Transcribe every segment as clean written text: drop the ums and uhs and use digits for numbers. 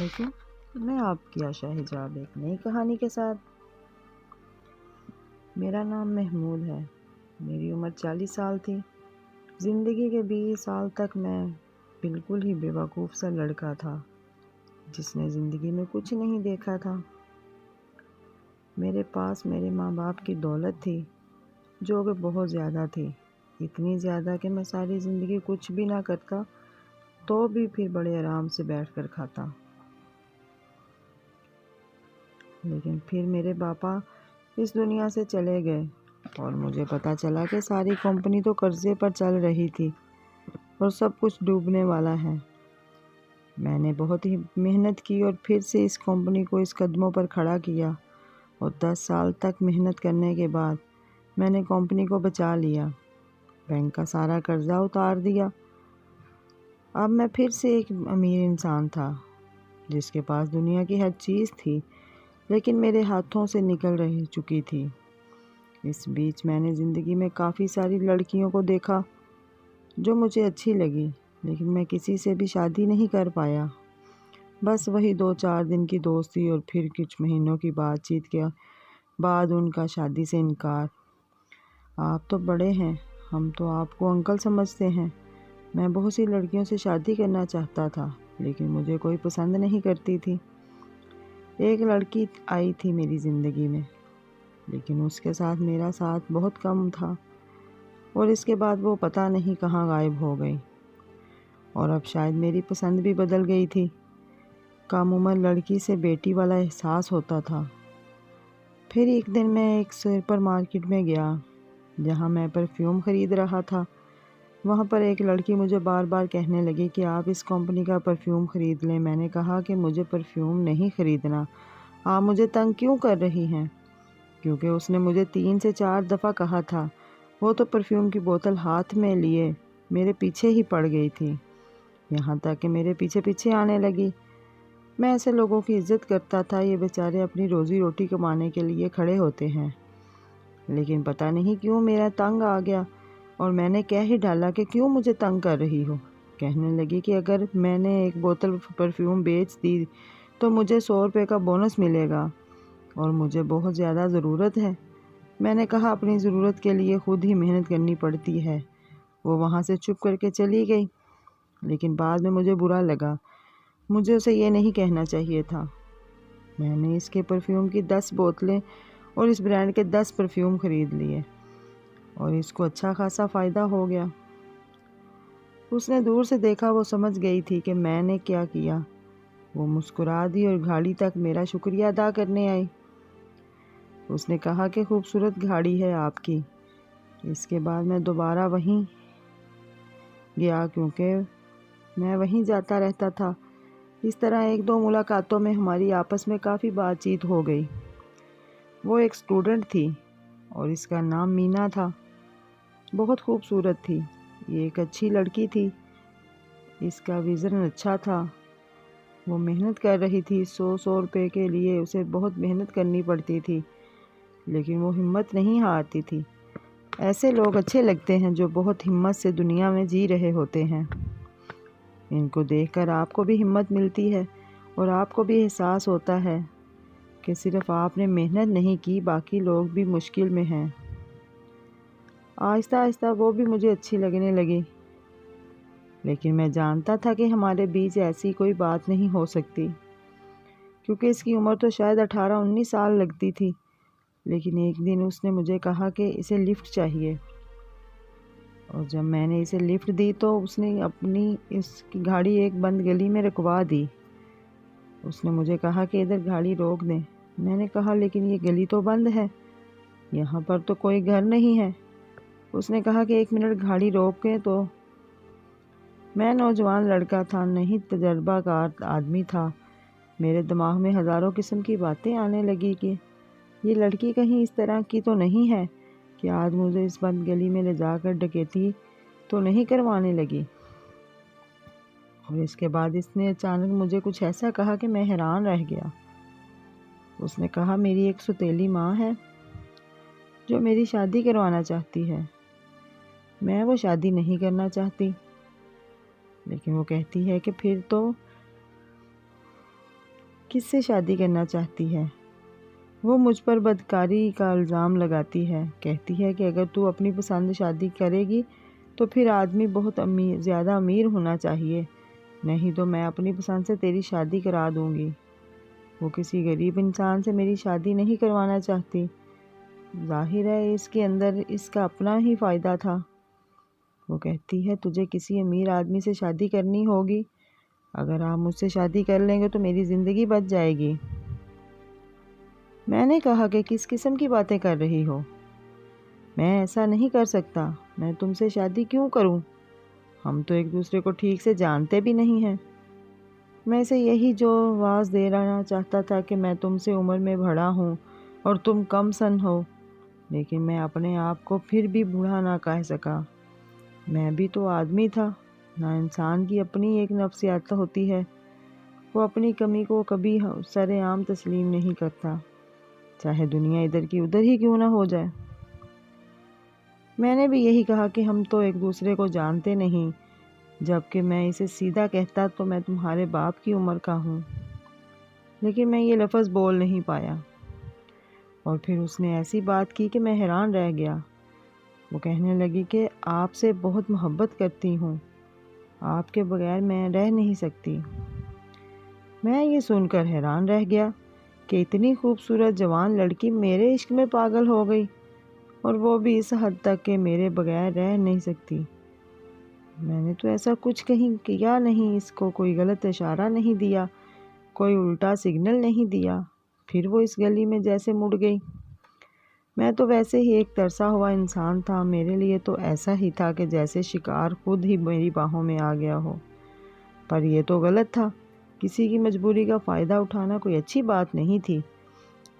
علیکم، میں آپ کی آشا حجاب ایک نئی کہانی کے ساتھ۔ میرا نام محمود ہے، میری عمر 40 سال تھی۔ زندگی کے 20 سال تک میں بالکل ہی بے وقوف سا لڑکا تھا جس نے زندگی میں کچھ نہیں دیکھا تھا۔ میرے پاس میرے ماں باپ کی دولت تھی جو کہ بہت زیادہ تھی، اتنی زیادہ کہ میں ساری زندگی کچھ بھی نہ کرتا تو بھی پھر بڑے آرام سے بیٹھ کر کھاتا۔ لیکن پھر میرے باپا اس دنیا سے چلے گئے اور مجھے پتا چلا کہ ساری کمپنی تو قرضے پر چل رہی تھی اور سب کچھ ڈوبنے والا ہے۔ میں نے بہت ہی محنت کی اور پھر سے اس کمپنی کو اس قدموں پر کھڑا کیا اور 10 سال تک محنت کرنے کے بعد میں نے کمپنی کو بچا لیا، بینک کا سارا قرضہ اتار دیا۔ اب میں پھر سے ایک امیر انسان تھا جس کے پاس دنیا کی ہر چیز تھی، لیکن میرے ہاتھوں سے نکل رہ چکی تھی۔ اس بیچ میں نے زندگی میں کافی ساری لڑکیوں کو دیکھا جو مجھے اچھی لگی، لیکن میں کسی سے بھی شادی نہیں کر پایا۔ بس وہی 2-4 دن کی دوستی اور پھر کچھ مہینوں کی بات چیت کے بعد ان کا شادی سے انکار۔ آپ تو بڑے ہیں، ہم تو آپ کو انکل سمجھتے ہیں۔ میں بہت سی لڑکیوں سے شادی کرنا چاہتا تھا لیکن مجھے کوئی پسند نہیں کرتی تھی۔ ایک لڑکی آئی تھی میری زندگی میں، لیکن اس کے ساتھ میرا ساتھ بہت کم تھا اور اس کے بعد وہ پتہ نہیں کہاں غائب ہو گئی، اور اب شاید میری پسند بھی بدل گئی تھی۔ کم عمر لڑکی سے بیٹی والا احساس ہوتا تھا۔ پھر ایک دن میں ایک سپر مارکیٹ میں گیا جہاں میں پرفیوم خرید رہا تھا۔ وہاں پر ایک لڑکی مجھے بار بار کہنے لگی کہ آپ اس کمپنی کا پرفیوم خرید لیں۔ میں نے کہا کہ مجھے پرفیوم نہیں خریدنا، آپ مجھے تنگ کیوں کر رہی ہیں؟ کیونکہ اس نے مجھے 3 سے 4 دفعہ کہا تھا۔ وہ تو پرفیوم کی بوتل ہاتھ میں لیے میرے پیچھے ہی پڑ گئی تھی، یہاں تک کہ میرے پیچھے پیچھے آنے لگی۔ میں ایسے لوگوں کی عزت کرتا تھا، یہ بیچارے اپنی روزی روٹی کمانے کے لیے کھڑے ہوتے ہیں، لیکن پتہ نہیں کیوں میرا تنگ آ گیا اور میں نے کہہ ہی ڈالا کہ کیوں مجھے تنگ کر رہی ہو؟ کہنے لگی کہ اگر میں نے ایک بوتل پرفیوم بیچ دی تو مجھے 100 روپے کا بونس ملے گا اور مجھے بہت زیادہ ضرورت ہے۔ میں نے کہا اپنی ضرورت کے لیے خود ہی محنت کرنی پڑتی ہے۔ وہ وہاں سے چپ کر کے چلی گئی، لیکن بعد میں مجھے برا لگا، مجھے اسے یہ نہیں کہنا چاہیے تھا۔ میں نے اس کے پرفیوم کی 10 بوتلیں اور اس برانڈ کے 10 پرفیوم خرید لیے اور اس کو اچھا خاصا فائدہ ہو گیا۔ اس نے دور سے دیکھا، وہ سمجھ گئی تھی کہ میں نے کیا کیا۔ وہ مسکرا دی اور گھاڑی تک میرا شکریہ ادا کرنے آئی۔ اس نے کہا کہ خوبصورت گھاڑی ہے آپ کی۔ اس کے بعد میں دوبارہ وہیں گیا کیونکہ میں وہیں جاتا رہتا تھا۔ اس طرح 1-2 ملاقاتوں میں ہماری آپس میں کافی بات چیت ہو گئی۔ وہ ایک اسٹوڈنٹ تھی اور اس کا نام مینا تھا، بہت خوبصورت تھی، یہ ایک اچھی لڑکی تھی، اس کا ویژن اچھا تھا۔ وہ محنت کر رہی تھی، 100 روپے کے لیے اسے بہت محنت کرنی پڑتی تھی، لیکن وہ ہمت نہیں ہارتی تھی۔ ایسے لوگ اچھے لگتے ہیں جو بہت ہمت سے دنیا میں جی رہے ہوتے ہیں۔ ان کو دیکھ کر آپ کو بھی ہمت ملتی ہے اور آپ کو بھی احساس ہوتا ہے کہ صرف آپ نے محنت نہیں کی، باقی لوگ بھی مشکل میں ہیں۔ آہستہ آہستہ وہ بھی مجھے اچھی لگنے لگی، لیکن میں جانتا تھا کہ ہمارے بیچ ایسی کوئی بات نہیں ہو سکتی کیونکہ اس کی عمر تو شاید 18-19 سال لگتی تھی۔ لیکن ایک دن اس نے مجھے کہا کہ اسے لفٹ چاہیے، اور جب میں نے اسے لفٹ دی تو اس نے اپنی اس کی گاڑی ایک بند گلی میں رکوا دی۔ اس نے مجھے کہا کہ ادھر گاڑی روک دیں۔ میں نے کہا لیکن یہ گلی تو بند ہے، یہاں پر تو کوئی گھر نہیں ہے۔ اس نے کہا کہ 1 منٹ گاڑی روک کے تو۔ میں نوجوان لڑکا تھا، نہیں تجربہ کار آدمی تھا، میرے دماغ میں ہزاروں قسم کی باتیں آنے لگی کہ یہ لڑکی کہیں اس طرح کی تو نہیں ہے کہ آج مجھے اس بند گلی میں لے جا کر ڈکیتی تو نہیں کروانے لگی۔ اور اس کے بعد اس نے اچانک مجھے کچھ ایسا کہا کہ میں حیران رہ گیا۔ اس نے کہا میری ایک سوتیلی ماں ہے جو میری شادی کروانا چاہتی ہے، میں وہ شادی نہیں کرنا چاہتی، لیکن وہ کہتی ہے کہ پھر تو کس سے شادی کرنا چاہتی ہے؟ وہ مجھ پر بدکاری کا الزام لگاتی ہے، کہتی ہے کہ اگر تو اپنی پسند شادی کرے گی تو پھر آدمی بہت زیادہ امیر ہونا چاہیے، نہیں تو میں اپنی پسند سے تیری شادی کرا دوں گی۔ وہ کسی غریب انسان سے میری شادی نہیں کروانا چاہتی۔ ظاہر ہے اس کے اندر اس کا اپنا ہی فائدہ تھا۔ وہ کہتی ہے تجھے کسی امیر آدمی سے شادی کرنی ہوگی، اگر آپ مجھ سے شادی کر لیں گے تو میری زندگی بچ جائے گی۔ میں نے کہا کہ کس قسم کی باتیں کر رہی ہو؟ میں ایسا نہیں کر سکتا، میں تم سے شادی کیوں کروں؟ ہم تو ایک دوسرے کو ٹھیک سے جانتے بھی نہیں ہیں۔ میں اسے یہی جواز دینا چاہتا تھا کہ میں تم سے عمر میں بڑا ہوں اور تم کم سن ہو، لیکن میں اپنے آپ کو پھر بھی بوڑھا نہ کہہ سکا۔ میں بھی تو آدمی تھا، نہ انسان کی اپنی ایک نفسیات ہوتی ہے، وہ اپنی کمی کو کبھی سر عام تسلیم نہیں کرتا، چاہے دنیا ادھر کی ادھر ہی کیوں نہ ہو جائے۔ میں نے بھی یہی کہا کہ ہم تو ایک دوسرے کو جانتے نہیں، جبکہ میں اسے سیدھا کہتا تو میں تمہارے باپ کی عمر کا ہوں، لیکن میں یہ لفظ بول نہیں پایا۔ اور پھر اس نے ایسی بات کی کہ میں حیران رہ گیا۔ وہ کہنے لگی کہ آپ سے بہت محبت کرتی ہوں، آپ کے بغیر میں رہ نہیں سکتی۔ میں یہ سن کر حیران رہ گیا کہ اتنی خوبصورت جوان لڑکی میرے عشق میں پاگل ہو گئی، اور وہ بھی اس حد تک کہ میرے بغیر رہ نہیں سکتی۔ میں نے تو ایسا کچھ کہیں کیا نہیں، اس کو کوئی غلط اشارہ نہیں دیا، کوئی الٹا سگنل نہیں دیا، پھر وہ اس گلی میں جیسے مڑ گئی۔ میں تو ویسے ہی ایک ترسا ہوا انسان تھا، میرے لیے تو ایسا ہی تھا کہ جیسے شکار خود ہی میری باہوں میں آ گیا ہو۔ پر یہ تو غلط تھا، کسی کی مجبوری کا فائدہ اٹھانا کوئی اچھی بات نہیں تھی۔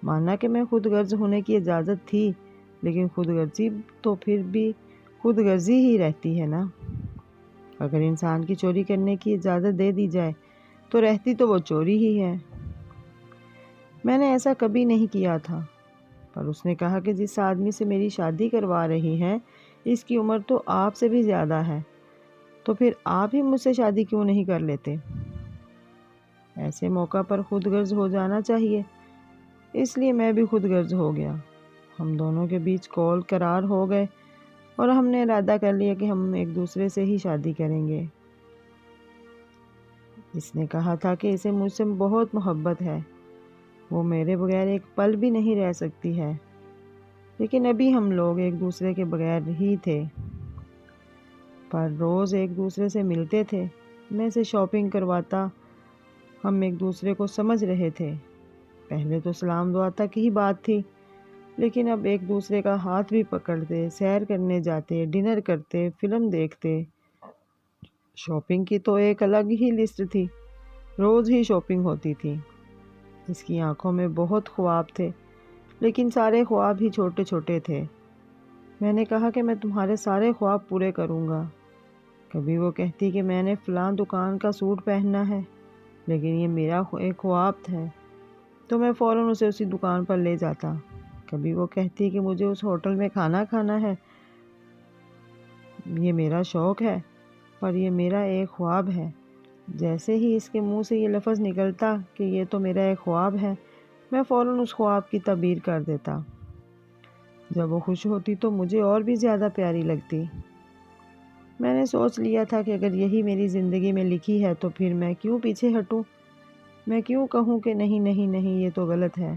مانا کہ میں خود غرض ہونے کی اجازت تھی، لیکن خود غرضی تو پھر بھی خود غرضی ہی رہتی ہے نا۔ اگر انسان کی چوری کرنے کی اجازت دے دی جائے تو رہتی تو وہ چوری ہی ہے۔ میں نے ایسا کبھی نہیں کیا تھا۔ پر اس نے کہا کہ جس آدمی سے میری شادی کروا رہی ہیں اس کی عمر تو آپ سے بھی زیادہ ہے، تو پھر آپ ہی مجھ سے شادی کیوں نہیں کر لیتے؟ ایسے موقع پر خود غرض ہو جانا چاہیے، اس لیے میں بھی خود غرض ہو گیا۔ ہم دونوں کے بیچ قول قرار ہو گئے اور ہم نے ارادہ کر لیا کہ ہم ایک دوسرے سے ہی شادی کریں گے۔ اس نے کہا تھا کہ اسے مجھ سے بہت محبت ہے، وہ میرے بغیر ایک پل بھی نہیں رہ سکتی ہے، لیکن ابھی ہم لوگ ایک دوسرے کے بغیر ہی تھے۔ پر روز ایک دوسرے سے ملتے تھے، میں اسے شاپنگ کرواتا، ہم ایک دوسرے کو سمجھ رہے تھے۔ پہلے تو سلام دعا تک ہی بات تھی، لیکن اب ایک دوسرے کا ہاتھ بھی پکڑتے، سیر کرنے جاتے، ڈنر کرتے، فلم دیکھتے۔ شاپنگ کی تو ایک الگ ہی لسٹ تھی، روز ہی شاپنگ ہوتی تھی۔ اس کی آنکھوں میں بہت خواب تھے، لیکن سارے خواب ہی چھوٹے چھوٹے تھے۔ میں نے کہا کہ میں تمہارے سارے خواب پورے کروں گا۔ کبھی وہ کہتی کہ میں نے فلاں دکان کا سوٹ پہننا ہے، لیکن یہ میرا ایک خواب ہے، تو میں فوراً اسے اسی دکان پر لے جاتا۔ کبھی وہ کہتی کہ مجھے اس ہوٹل میں کھانا کھانا ہے، یہ میرا شوق ہے، پر یہ میرا ایک خواب ہے۔ جیسے ہی اس کے منہ سے یہ لفظ نکلتا کہ یہ تو میرا ایک خواب ہے، میں فوراً اس خواب کی تعبیر کر دیتا۔ جب وہ خوش ہوتی تو مجھے اور بھی زیادہ پیاری لگتی۔ میں نے سوچ لیا تھا کہ اگر یہی میری زندگی میں لکھی ہے تو پھر میں کیوں پیچھے ہٹوں؟ میں کیوں کہوں کہ نہیں نہیں نہیں یہ تو غلط ہے؟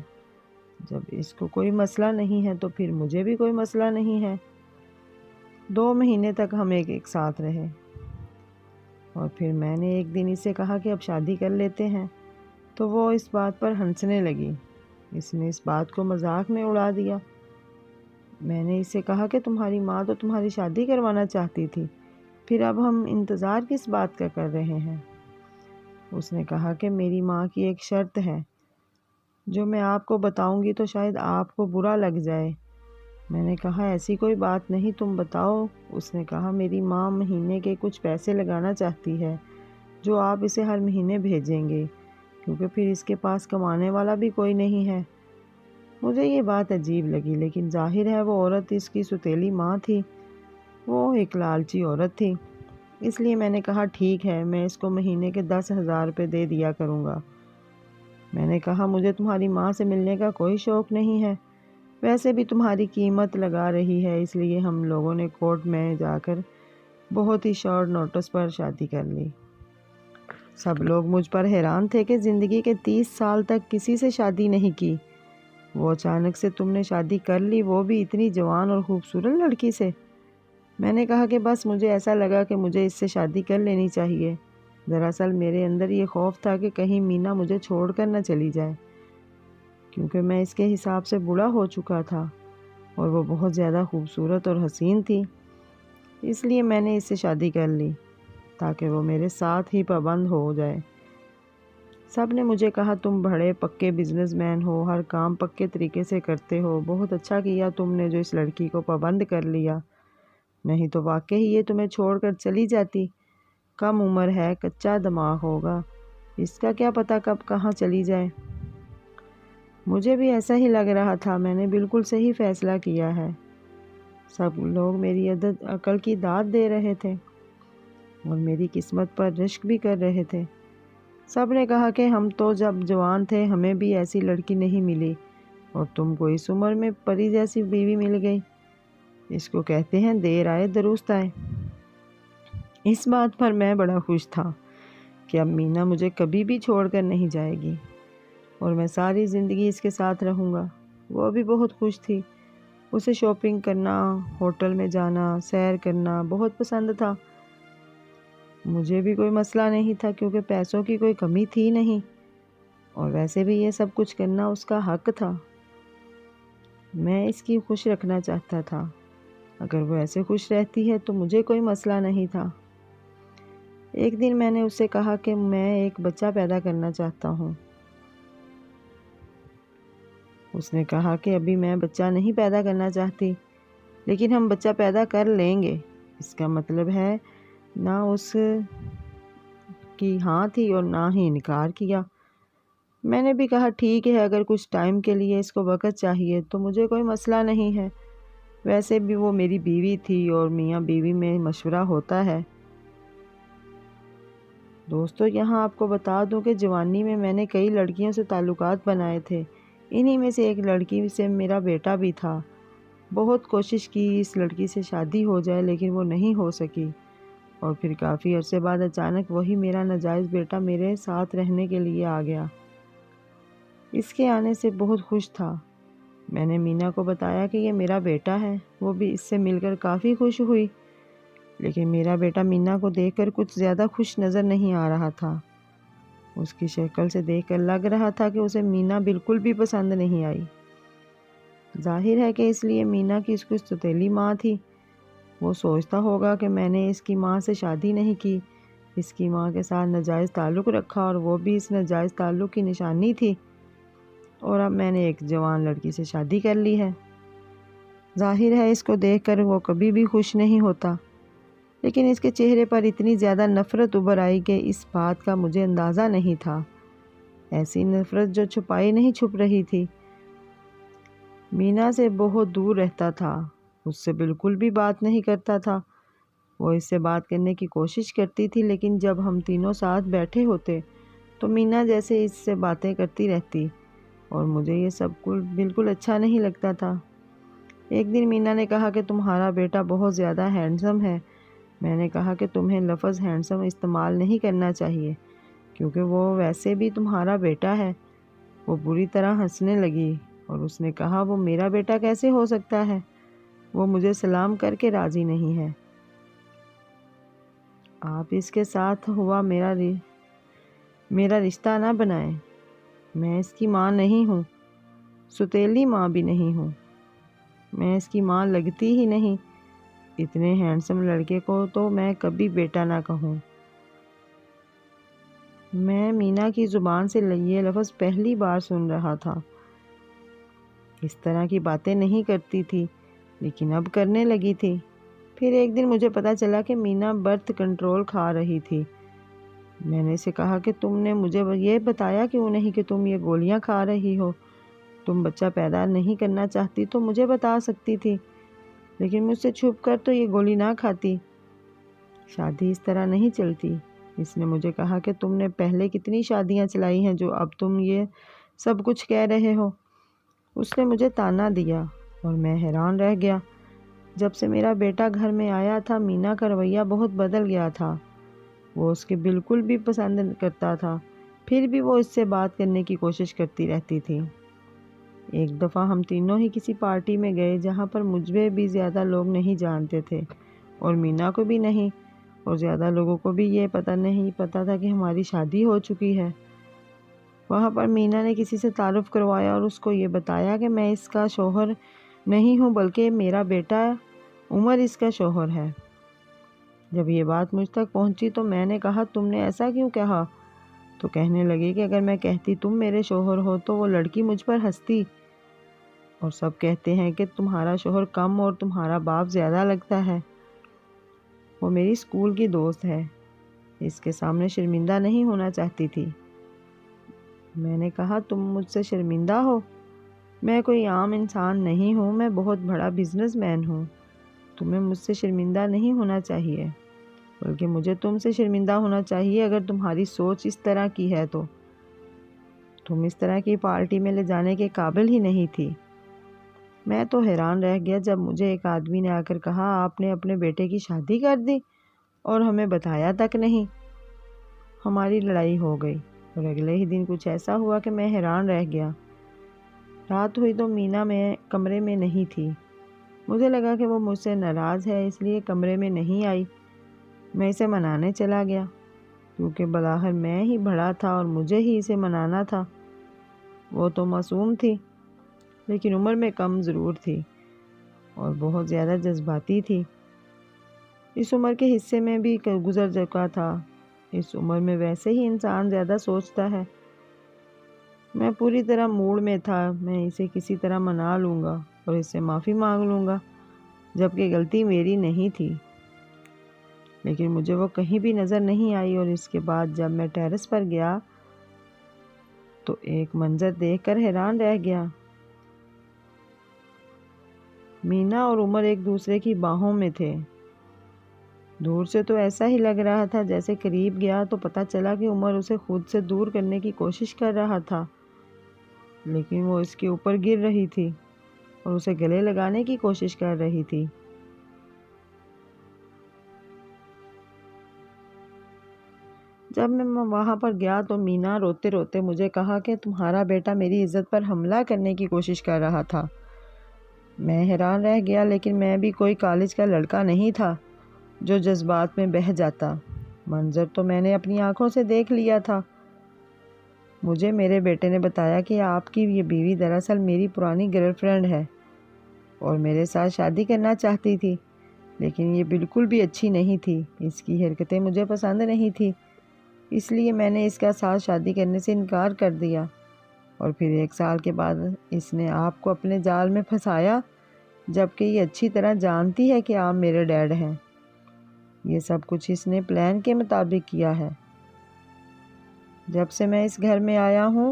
جب اس کو کوئی مسئلہ نہیں ہے تو پھر مجھے بھی کوئی مسئلہ نہیں ہے۔ 2 مہینے تک ہم ایک ساتھ رہے، اور پھر میں نے ایک دن اسے کہا کہ اب شادی کر لیتے ہیں، تو وہ اس بات پر ہنسنے لگی۔ اس نے اس بات کو مذاق میں اڑا دیا۔ میں نے اسے کہا کہ تمہاری ماں تو تمہاری شادی کروانا چاہتی تھی، پھر اب ہم انتظار کس بات کا کر رہے ہیں؟ اس نے کہا کہ میری ماں کی ایک شرط ہے، جو میں آپ کو بتاؤں گی تو شاید آپ کو برا لگ جائے۔ میں نے کہا ایسی کوئی بات نہیں، تم بتاؤ۔ اس نے کہا میری ماں مہینے کے کچھ پیسے لگانا چاہتی ہے، جو آپ اسے ہر مہینے بھیجیں گے، کیونکہ پھر اس کے پاس کمانے والا بھی کوئی نہیں ہے۔ مجھے یہ بات عجیب لگی، لیکن ظاہر ہے وہ عورت اس کی سوتیلی ماں تھی، وہ ایک لالچی عورت تھی، اس لیے میں نے کہا ٹھیک ہے، میں اس کو مہینے کے 10,000 روپے دے دیا کروں گا۔ میں نے کہا مجھے تمہاری ماں سے ملنے کا کوئی شوق نہیں ہے، ویسے بھی تمہاری قیمت لگا رہی ہے، اس لیے ہم لوگوں نے کورٹ میں جا کر بہت ہی شارٹ نوٹس پر شادی کر لی۔ سب لوگ مجھ پر حیران تھے کہ زندگی کے 30 سال تک کسی سے شادی نہیں کی، وہ اچانک سے تم نے شادی کر لی، وہ بھی اتنی جوان اور خوبصورت لڑکی سے۔ میں نے کہا کہ بس مجھے ایسا لگا کہ مجھے اس سے شادی کر لینی چاہیے۔ دراصل میرے اندر یہ خوف تھا کہ کہیں مینا مجھے چھوڑ کر نہ چلی جائے، کیونکہ میں اس کے حساب سے بوڑھا ہو چکا تھا اور وہ بہت زیادہ خوبصورت اور حسین تھی۔ اس لیے میں نے اس سے شادی کر لی تاکہ وہ میرے ساتھ ہی پابند ہو جائے۔ سب نے مجھے کہا تم بڑے پکے بزنس مین ہو، ہر کام پکے طریقے سے کرتے ہو، بہت اچھا کیا تم نے جو اس لڑکی کو پابند کر لیا، نہیں تو واقعی یہ تمہیں چھوڑ کر چلی جاتی۔ کم عمر ہے، کچا دماغ ہوگا، اس کا کیا پتہ کب کہاں چلی جائے۔ مجھے بھی ایسا ہی لگ رہا تھا، میں نے بالکل صحیح فیصلہ کیا ہے۔ سب لوگ میری عقل کی داد دے رہے تھے اور میری قسمت پر رشک بھی کر رہے تھے۔ سب نے کہا کہ ہم تو جب جوان تھے ہمیں بھی ایسی لڑکی نہیں ملی اور تم کو اس عمر میں پری جیسی بیوی مل گئی، اس کو کہتے ہیں دیر آئے درست آئے۔ اس بات پر میں بڑا خوش تھا کہ اب مینا مجھے کبھی بھی چھوڑ کر نہیں جائے گی اور میں ساری زندگی اس کے ساتھ رہوں گا۔ وہ بھی بہت خوش تھی، اسے شاپنگ کرنا، ہوٹل میں جانا، سیر کرنا بہت پسند تھا۔ مجھے بھی کوئی مسئلہ نہیں تھا کیونکہ پیسوں کی کوئی کمی تھی نہیں، اور ویسے بھی یہ سب کچھ کرنا اس کا حق تھا۔ میں اس کی خوش رکھنا چاہتا تھا، اگر وہ ایسے خوش رہتی ہے تو مجھے کوئی مسئلہ نہیں تھا۔ ایک دن میں نے اس سے کہا کہ میں ایک بچہ پیدا کرنا چاہتا ہوں۔ اس نے کہا کہ ابھی میں بچہ نہیں پیدا کرنا چاہتی، لیکن ہم بچہ پیدا کر لیں گے۔ اس کا مطلب ہے نہ اس کی ہاں تھی اور نہ ہی انکار کیا۔ میں نے بھی کہا ٹھیک ہے، اگر کچھ ٹائم کے لیے اس کو وقت چاہیے تو مجھے کوئی مسئلہ نہیں ہے، ویسے بھی وہ میری بیوی تھی اور میاں بیوی میں مشورہ ہوتا ہے۔ دوستو، یہاں آپ کو بتا دوں کہ جوانی میں نے کئی لڑکیوں سے تعلقات بنائے تھے، انہی میں سے ایک لڑکی سے میرا بیٹا بھی تھا۔ بہت کوشش کی اس لڑکی سے شادی ہو جائے لیکن وہ نہیں ہو سکی، اور پھر کافی عرصے بعد اچانک وہی میرا ناجائز بیٹا میرے ساتھ رہنے کے لیے آ گیا۔ اس کے آنے سے بہت خوش تھا۔ میں نے مینا کو بتایا کہ یہ میرا بیٹا ہے، وہ بھی اس سے مل کر کافی خوش ہوئی، لیکن میرا بیٹا مینا کو دیکھ کر کچھ زیادہ خوش نظر نہیں آ رہا تھا۔ اس کی شکل سے دیکھ کر لگ رہا تھا کہ اسے مینا بالکل بھی پسند نہیں آئی۔ ظاہر ہے کہ اس لیے مینا کی اس کی سوتیلی ماں تھی۔ وہ سوچتا ہوگا کہ میں نے اس کی ماں سے شادی نہیں کی، اس کی ماں کے ساتھ ناجائز تعلق رکھا اور وہ بھی اس ناجائز تعلق کی نشانی تھی، اور اب میں نے ایک جوان لڑکی سے شادی کر لی ہے۔ ظاہر ہے اس کو دیکھ کر وہ کبھی بھی خوش نہیں ہوتا، لیکن اس کے چہرے پر اتنی زیادہ نفرت ابھر آئی کہ اس بات کا مجھے اندازہ نہیں تھا۔ ایسی نفرت جو چھپائی نہیں چھپ رہی تھی۔ مینا سے بہت دور رہتا تھا، اس سے بالکل بھی بات نہیں کرتا تھا۔ وہ اس سے بات کرنے کی کوشش کرتی تھی، لیکن جب ہم تینوں ساتھ بیٹھے ہوتے تو مینا جیسے اس سے باتیں کرتی رہتی، اور مجھے یہ سب بالکل اچھا نہیں لگتا تھا۔ ایک دن مینا نے کہا کہ تمہارا بیٹا بہت زیادہ ہینڈسم ہے۔ میں نے کہا کہ تمہیں لفظ ہینڈسم استعمال نہیں کرنا چاہیے، کیونکہ وہ ویسے بھی تمہارا بیٹا ہے۔ وہ بری طرح ہنسنے لگی اور اس نے کہا وہ میرا بیٹا کیسے ہو سکتا ہے، وہ مجھے سلام کر کے راضی نہیں ہے۔ آپ اس کے ساتھ ہوا میرا رشتہ نہ بنائیں، میں اس کی ماں نہیں ہوں، سوتیلی ماں بھی نہیں ہوں، میں اس کی ماں لگتی ہی نہیں۔ اتنے ہینڈسم لڑکے کو تو میں کبھی بیٹا نہ کہوں۔ میں مینا کی زبان سے یہ لفظ پہلی بار سن رہا تھا۔ اس طرح کی باتیں نہیں کرتی تھی، لیکن اب کرنے لگی تھی۔ پھر ایک دن مجھے پتا چلا کہ مینا برتھ کنٹرول کھا رہی تھی۔ میں نے اسے کہا کہ تم نے مجھے یہ بتایا کیوں نہیں کہ تم یہ گولیاں کھا رہی ہو؟ تم بچہ پیدا نہیں کرنا چاہتی تو مجھے بتا سکتی تھی، لیکن مجھ سے چھپ کر تو یہ گولی نہ کھاتی۔ شادی اس طرح نہیں چلتی، اس نے مجھے کہا کہ تم نے پہلے کتنی شادیاں چلائی ہیں جو اب تم یہ سب کچھ کہہ رہے ہو۔ اس نے مجھے طعنہ دیا اور میں حیران رہ گیا۔ جب سے میرا بیٹا گھر میں آیا تھا مینا کا رویہ بہت بدل گیا تھا۔ وہ اس کے بالکل بھی پسند کرتا تھا، پھر بھی وہ اس سے بات کرنے کی کوشش کرتی رہتی تھی۔ ایک دفعہ ہم تینوں ہی کسی پارٹی میں گئے جہاں پر مجھے بھی زیادہ لوگ نہیں جانتے تھے اور مینا کو بھی نہیں، اور زیادہ لوگوں کو بھی یہ نہیں پتا تھا کہ ہماری شادی ہو چکی ہے۔ وہاں پر مینا نے کسی سے تعارف کروایا اور اس کو یہ بتایا کہ میں اس کا شوہر نہیں ہوں بلکہ میرا بیٹا عمر اس کا شوہر ہے۔ جب یہ بات مجھ تک پہنچی تو میں نے کہا تم نے ایسا کیوں کہا؟ تو کہنے لگی کہ اگر میں کہتی تم میرے شوہر ہو تو وہ لڑکی مجھ پر ہنستی، اور سب کہتے ہیں کہ تمہارا شوہر کم اور تمہارا باپ زیادہ لگتا ہے۔ وہ میری اسکول کی دوست ہے، اس کے سامنے شرمندہ نہیں ہونا چاہتی تھی۔ میں نے کہا تم مجھ سے شرمندہ ہو؟ میں کوئی عام انسان نہیں ہوں، میں بہت بڑا بزنس مین ہوں۔ تمہیں مجھ سے شرمندہ نہیں ہونا چاہیے، بلکہ مجھے تم سے شرمندہ ہونا چاہیے اگر تمہاری سوچ اس طرح کی ہے تو۔ تم اس طرح کی پارٹی میں لے جانے کے قابل ہی نہیں تھی۔ میں تو حیران رہ گیا جب مجھے ایک آدمی نے آ کر کہا آپ نے اپنے بیٹے کی شادی کر دی اور ہمیں بتایا تک نہیں۔ ہماری لڑائی ہو گئی اور اگلے ہی دن کچھ ایسا ہوا کہ میں حیران رہ گیا۔ رات ہوئی تو مینا میں کمرے میں نہیں تھی۔ مجھے لگا کہ وہ مجھ سے ناراض ہے اس لیے کمرے میں نہیں آئی۔ میں اسے منانے چلا گیا کیونکہ بظاہر میں ہی بڑا تھا اور مجھے ہی اسے منانا تھا۔ وہ تو معصوم تھی لیکن عمر میں کم ضرور تھی اور بہت زیادہ جذباتی تھی۔ اس عمر کے حصے میں بھی گزر چکا تھا۔ اس عمر میں ویسے ہی انسان زیادہ سوچتا ہے۔ میں پوری طرح موڈ میں تھا، میں اسے کسی طرح منا لوں گا اور اس سے معافی مانگ لوں گا، جبکہ غلطی میری نہیں تھی۔ لیکن مجھے وہ کہیں بھی نظر نہیں آئی، اور اس کے بعد جب میں ٹیرس پر گیا تو ایک منظر دیکھ کر حیران رہ گیا۔ مینا اور عمر ایک دوسرے کی باہوں میں تھے۔ دور سے تو ایسا ہی لگ رہا تھا، جیسے قریب گیا تو پتہ چلا کہ عمر اسے خود سے دور کرنے کی کوشش کر رہا تھا، لیکن وہ اس کے اوپر گر رہی تھی اور اسے گلے لگانے کی کوشش کر رہی تھی۔ جب میں وہاں پر گیا تو مینا روتے روتے مجھے کہا کہ تمہارا بیٹا میری عزت پر حملہ کرنے کی کوشش کر رہا تھا۔ میں حیران رہ گیا، لیکن میں بھی کوئی کالج کا لڑکا نہیں تھا جو جذبات میں بہہ جاتا۔ منظر تو میں نے اپنی آنکھوں سے دیکھ لیا تھا۔ مجھے میرے بیٹے نے بتایا کہ آپ کی یہ بیوی دراصل میری پرانی گرل فرینڈ ہے اور میرے ساتھ شادی کرنا چاہتی تھی، لیکن یہ بالکل بھی اچھی نہیں تھی۔ اس کی حرکتیں مجھے پسند نہیں تھی، اس لیے میں نے اس کا ساتھ شادی کرنے سے انکار کر دیا، اور پھر 1 سال کے بعد اس نے آپ کو اپنے جال میں پھنسایا، جبکہ یہ اچھی طرح جانتی ہے کہ آپ میرے ڈیڈ ہیں۔ یہ سب کچھ اس نے پلان کے مطابق کیا ہے۔ جب سے میں اس گھر میں آیا ہوں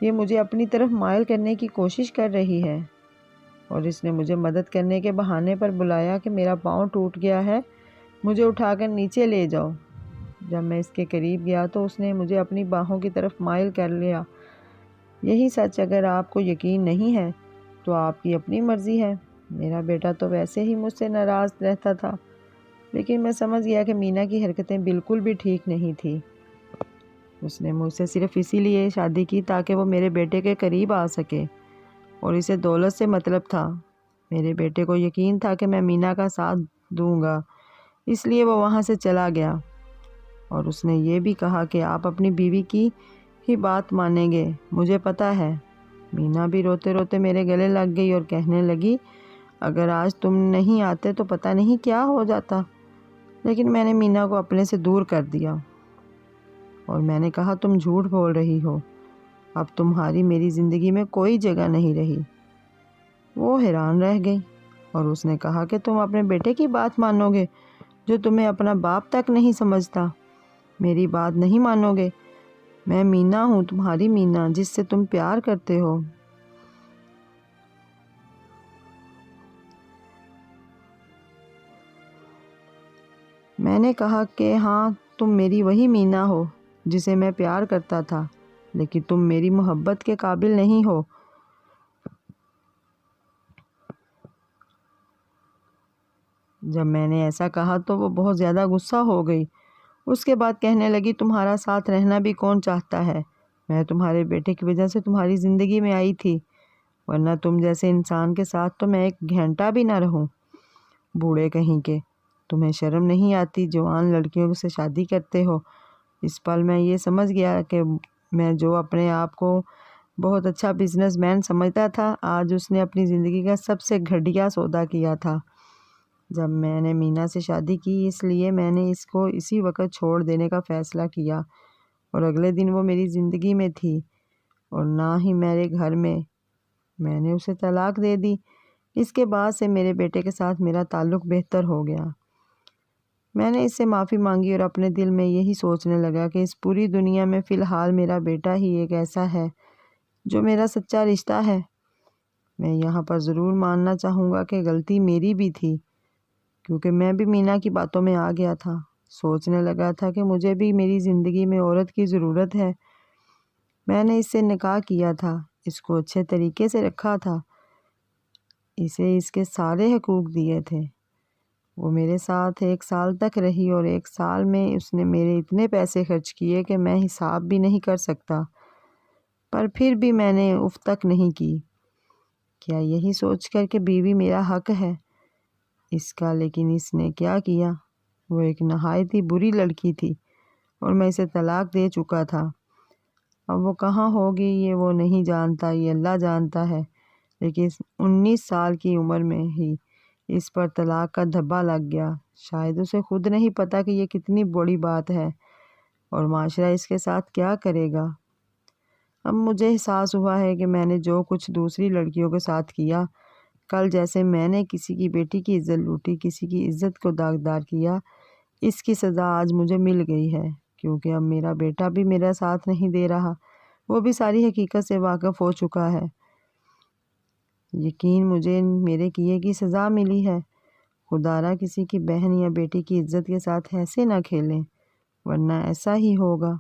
یہ مجھے اپنی طرف مائل کرنے کی کوشش کر رہی ہے، اور اس نے مجھے مدد کرنے کے بہانے پر بلایا کہ میرا پاؤں ٹوٹ گیا ہے، مجھے اٹھا کر نیچے لے جاؤ۔ جب میں اس کے قریب گیا تو اس نے مجھے اپنی باہوں کی طرف مائل کر لیا۔ یہی سچ اگر آپ کو یقین نہیں ہے تو آپ کی اپنی مرضی ہے۔ میرا بیٹا تو ویسے ہی مجھ سے ناراض رہتا تھا، لیکن میں سمجھ گیا کہ مینا کی حرکتیں بالکل بھی ٹھیک نہیں تھی۔ اس نے مجھ سے صرف اسی لیے شادی کی تاکہ وہ میرے بیٹے کے قریب آ سکے، اور اسے دولت سے مطلب تھا۔ میرے بیٹے کو یقین تھا کہ میں مینا کا ساتھ دوں گا، اس لیے وہ وہاں سے چلا گیا، اور اس نے یہ بھی کہا کہ آپ اپنی بیوی کی ہی بات مانیں گے۔ مجھے پتہ ہے۔ مینا بھی روتے روتے میرے گلے لگ گئی اور کہنے لگی اگر آج تم نہیں آتے تو پتہ نہیں کیا ہو جاتا، لیکن میں نے مینا کو اپنے سے دور کر دیا، اور میں نے کہا تم جھوٹ بول رہی ہو، اب تمہاری میری زندگی میں کوئی جگہ نہیں رہی۔ وہ حیران رہ گئی اور اس نے کہا کہ تم اپنے بیٹے کی بات مانو گے جو تمہیں اپنا باپ تک نہیں سمجھتا؟ میری بات نہیں مانو گے؟ میں مینا ہوں، تمہاری مینا جس سے تم پیار کرتے ہو۔ میں نے کہا کہ ہاں تم میری وہی مینا ہو جسے میں پیار کرتا تھا، لیکن تم میری محبت کے قابل نہیں ہو۔ جب میں نے ایسا کہا تو وہ بہت زیادہ غصہ ہو گئی۔ اس کے بعد کہنے لگی، تمہارا ساتھ رہنا بھی کون چاہتا ہے؟ میں تمہارے بیٹے کی وجہ سے تمہاری زندگی میں آئی تھی، ورنہ تم جیسے انسان کے ساتھ تو میں ایک گھنٹہ بھی نہ رہوں۔ بوڑھے کہیں کے، تمہیں شرم نہیں آتی؟ جوان لڑکیوں سے شادی کرتے ہو۔ اس پل میں یہ سمجھ گیا کہ میں جو اپنے آپ کو بہت اچھا بزنس مین سمجھتا تھا، آج اس نے اپنی زندگی کا سب سے گھٹیا سودا کیا تھا۔ جب میں نے مینا سے شادی کی، اس لیے میں نے اس کو اسی وقت چھوڑ دینے کا فیصلہ کیا، اور اگلے دن وہ میری زندگی میں تھی اور نہ ہی میرے گھر میں۔ میں نے اسے طلاق دے دی۔ اس کے بعد سے میرے بیٹے کے ساتھ میرا تعلق بہتر ہو گیا۔ میں نے اس سے معافی مانگی اور اپنے دل میں یہی سوچنے لگا کہ اس پوری دنیا میں فی الحال میرا بیٹا ہی ایک ایسا ہے جو میرا سچا رشتہ ہے۔ میں یہاں پر ضرور ماننا چاہوں گا کہ غلطی میری بھی تھی، کیونکہ میں بھی مینا کی باتوں میں آ گیا تھا۔ سوچنے لگا تھا کہ مجھے بھی میری زندگی میں عورت کی ضرورت ہے۔ میں نے اس سے نکاح کیا تھا، اس کو اچھے طریقے سے رکھا تھا، اسے اس کے سارے حقوق دیے تھے۔ وہ میرے ساتھ 1 سال تک رہی اور 1 سال میں اس نے میرے اتنے پیسے خرچ کیے کہ میں حساب بھی نہیں کر سکتا، پر پھر بھی میں نے اف تک نہیں کی۔ کیا یہی سوچ کر کہ بیوی میرا حق ہے اس کا، لیکن اس نے کیا کیا؟ وہ ایک نہایت ہی بری لڑکی تھی اور میں اسے طلاق دے چکا تھا۔ اب وہ کہاں ہوگی یہ وہ نہیں جانتا، یہ اللہ جانتا ہے، لیکن 19 سال کی عمر میں ہی اس پر طلاق کا دھبا لگ گیا۔ شاید اسے خود نہیں پتا کہ یہ کتنی بڑی بات ہے اور معاشرہ اس کے ساتھ کیا کرے گا۔ اب مجھے احساس ہوا ہے کہ میں نے جو کچھ دوسری لڑکیوں کے ساتھ کیا، کل جیسے میں نے کسی کی بیٹی کی عزت لوٹی، کسی کی عزت کو داغدار کیا، اس کی سزا آج مجھے مل گئی ہے، کیونکہ اب میرا بیٹا بھی میرا ساتھ نہیں دے رہا، وہ بھی ساری حقیقت سے واقف ہو چکا ہے۔ یقین مجھے میرے کیے کی سزا ملی ہے۔ خدا را کسی کی بہن یا بیٹی کی عزت کے ساتھ ایسے نہ کھیلیں، ورنہ ایسا ہی ہوگا۔